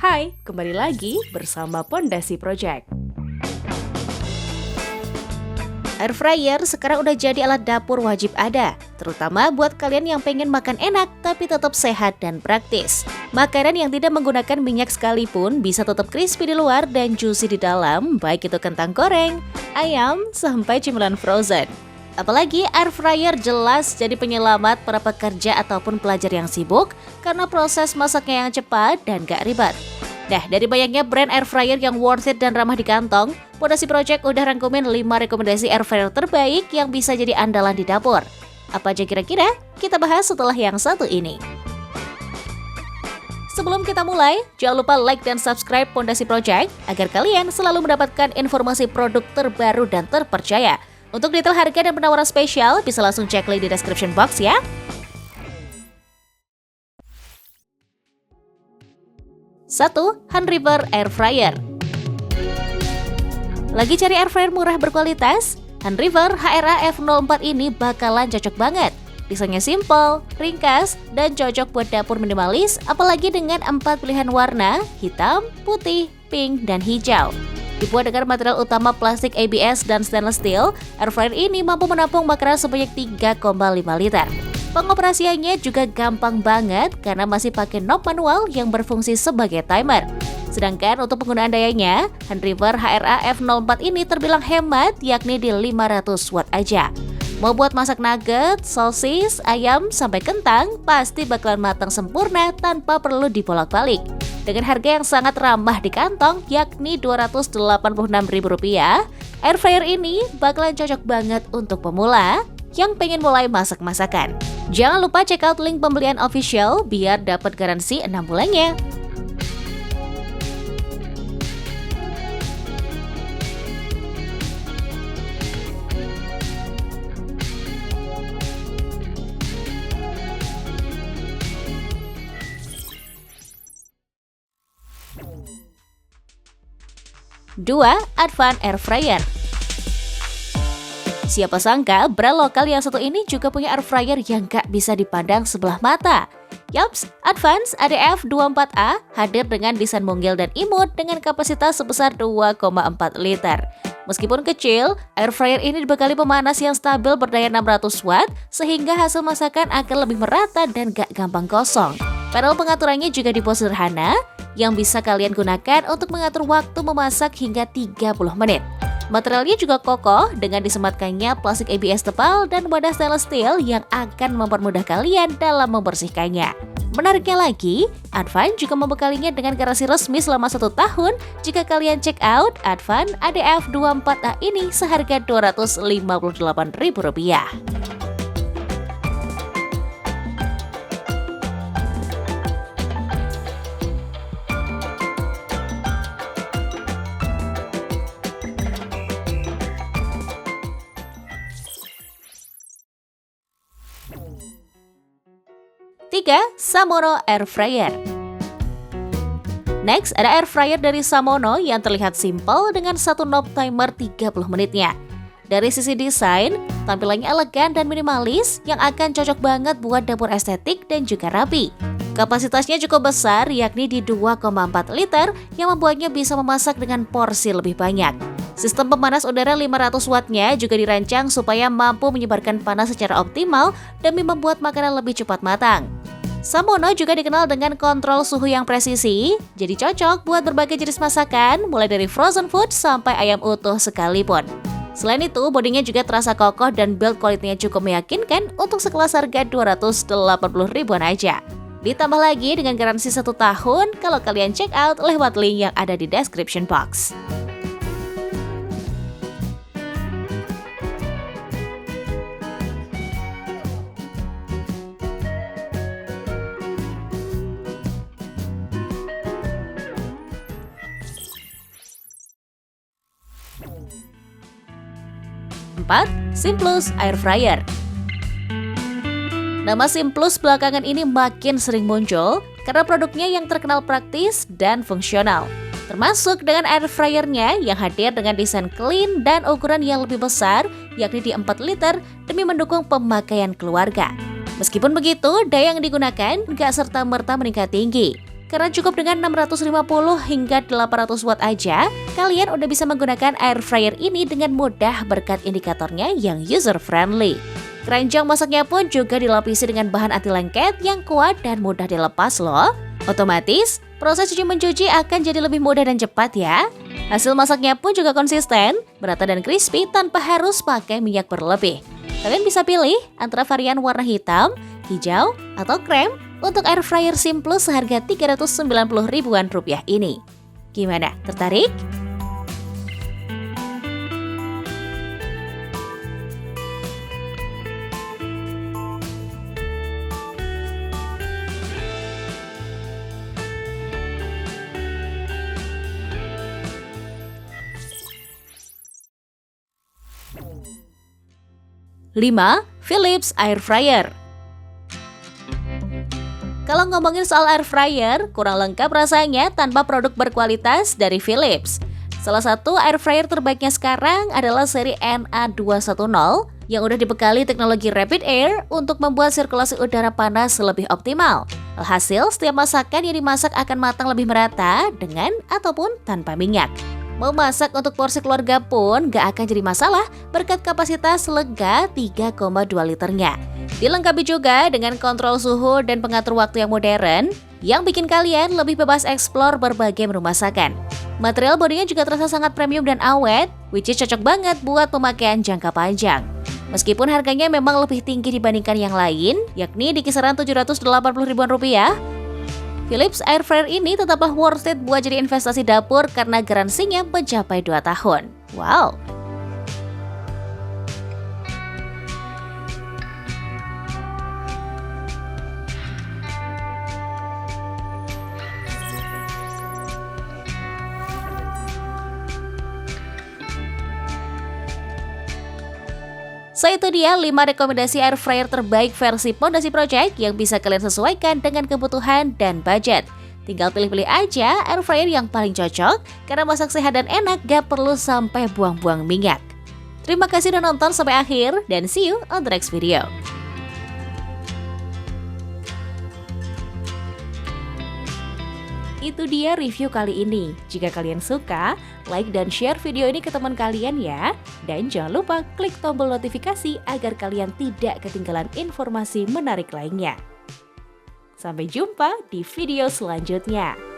Hai, kembali lagi bersama Pondasi Project. Air fryer sekarang udah jadi alat dapur wajib ada, terutama buat kalian yang pengen makan enak tapi tetap sehat dan praktis. Makanan yang tidak menggunakan minyak sekalipun bisa tetap crispy di luar dan juicy di dalam, baik itu kentang goreng, ayam, sampai cemilan frozen. Apalagi air fryer jelas jadi penyelamat para pekerja ataupun pelajar yang sibuk karena proses masaknya yang cepat dan gak ribet. Nah, dari banyaknya brand air fryer yang worth it dan ramah di kantong, Pondasi Project udah rangkumin 5 rekomendasi air fryer terbaik yang bisa jadi andalan di dapur. Apa aja kira-kira? Kita bahas setelah yang satu ini. Sebelum kita mulai, jangan lupa like dan subscribe Pondasi Project agar kalian selalu mendapatkan informasi produk terbaru dan terpercaya. Untuk detail harga dan penawaran spesial, bisa langsung cek link di description box ya. 1. Hanriver Air Fryer. Lagi cari air fryer murah berkualitas? Hanriver HRA F04 ini bakalan cocok banget. Desainnya simple, ringkas, dan cocok buat dapur minimalis, apalagi dengan 4 pilihan warna, hitam, putih, pink, dan hijau. Dibuat dengan material utama plastik ABS dan stainless steel, air fryer ini mampu menampung makanan sebanyak 3,5 liter. Pengoperasiannya juga gampang banget karena masih pakai knob manual yang berfungsi sebagai timer. Sedangkan untuk penggunaan dayanya, Hanriver HRA F04 ini terbilang hemat, yakni di 500 watt aja. Mau buat masak nugget, sosis, ayam, sampai kentang, pasti bakalan matang sempurna tanpa perlu dibolak-balik. Dengan harga yang sangat ramah di kantong, yakni Rp286.000, air fryer ini bakalan cocok banget untuk pemula yang pengen mulai masak-masakan. Jangan lupa check out link pembelian official biar dapat garansi 6 bulannya. Dua, Advan Air Fryer. Siapa sangka brand lokal yang satu ini juga punya air fryer yang gak bisa dipandang sebelah mata. Yaps, Advance ADF24A hadir dengan desain mungil dan imut dengan kapasitas sebesar 2,4 liter. Meskipun kecil, air fryer ini dibekali pemanas yang stabil berdaya 600 watt sehingga hasil masakan akan lebih merata dan gak gampang gosong. Panel pengaturannya juga dibuat sederhana yang bisa kalian gunakan untuk mengatur waktu memasak hingga 30 menit. Materialnya juga kokoh dengan disematkannya plastik ABS tebal dan wadah stainless steel yang akan mempermudah kalian dalam membersihkannya. Menariknya lagi, Advan juga membekalinya dengan garansi resmi selama 1 tahun jika kalian check out Advan ADF24A ini seharga Rp258.000. 3. Samono Air Fryer. Next, ada air fryer dari Samono yang terlihat simpel dengan satu knob timer 30 menitnya. Dari sisi desain, tampilannya elegan dan minimalis yang akan cocok banget buat dapur estetik dan juga rapi. Kapasitasnya cukup besar, yakni di 2,4 liter yang membuatnya bisa memasak dengan porsi lebih banyak. Sistem pemanas udara 500 wattnya juga dirancang supaya mampu menyebarkan panas secara optimal demi membuat makanan lebih cepat matang. Samono juga dikenal dengan kontrol suhu yang presisi, jadi cocok buat berbagai jenis masakan, mulai dari frozen food sampai ayam utuh sekalipun. Selain itu, bodinya juga terasa kokoh dan build quality-nya cukup meyakinkan untuk sekelas harga Rp280.000-an aja. Ditambah lagi dengan garansi 1 tahun kalau kalian check out lewat link yang ada di description box. 4. Simplus Air Fryer. Nama Simplus belakangan ini makin sering muncul karena produknya yang terkenal praktis dan fungsional. Termasuk dengan air fryernya yang hadir dengan desain clean dan ukuran yang lebih besar, yakni di 4 liter demi mendukung pemakaian keluarga. Meskipun begitu, daya yang digunakan nggak serta-merta meningkat tinggi. Karena cukup dengan 650 hingga 800 watt aja, kalian udah bisa menggunakan air fryer ini dengan mudah berkat indikatornya yang user friendly. Keranjang masaknya pun juga dilapisi dengan bahan anti lengket yang kuat dan mudah dilepas loh. Otomatis, proses cuci mencuci akan jadi lebih mudah dan cepat ya. Hasil masaknya pun juga konsisten, merata dan crispy tanpa harus pakai minyak berlebih. Kalian bisa pilih antara varian warna hitam, hijau, atau krem untuk air fryer Simplus seharga 390 ribuan rupiah ini. Gimana, tertarik? Lima, Philips Air Fryer. Kalau ngomongin soal air fryer, kurang lengkap rasanya tanpa produk berkualitas dari Philips. Salah satu air fryer terbaiknya sekarang adalah seri NA210 yang udah dibekali teknologi Rapid Air untuk membuat sirkulasi udara panas lebih optimal. Alhasil, setiap masakan yang dimasak akan matang lebih merata dengan ataupun tanpa minyak. Mau masak untuk porsi keluarga pun gak akan jadi masalah berkat kapasitas lega 3,2 liternya. Dilengkapi juga dengan kontrol suhu dan pengatur waktu yang modern yang bikin kalian lebih bebas eksplor berbagai menu masakan. Material bodinya juga terasa sangat premium dan awet, which is cocok banget buat pemakaian jangka panjang. Meskipun harganya memang lebih tinggi dibandingkan yang lain, yakni di kisaran 780 ribuan rupiah, Philips Air Fryer ini tetaplah worth it buat jadi investasi dapur karena garansinya mencapai 2 tahun. Wow! So itu dia 5 rekomendasi air fryer terbaik versi Pondasi Project yang bisa kalian sesuaikan dengan kebutuhan dan budget. Tinggal pilih-pilih aja air fryer yang paling cocok karena masak sehat dan enak gak perlu sampai buang-buang minyak. Terima kasih udah nonton sampai akhir dan see you on the next video. Itu dia review kali ini. Jika kalian suka, like dan share video ini ke teman kalian ya. Dan jangan lupa klik tombol notifikasi agar kalian tidak ketinggalan informasi menarik lainnya. Sampai jumpa di video selanjutnya.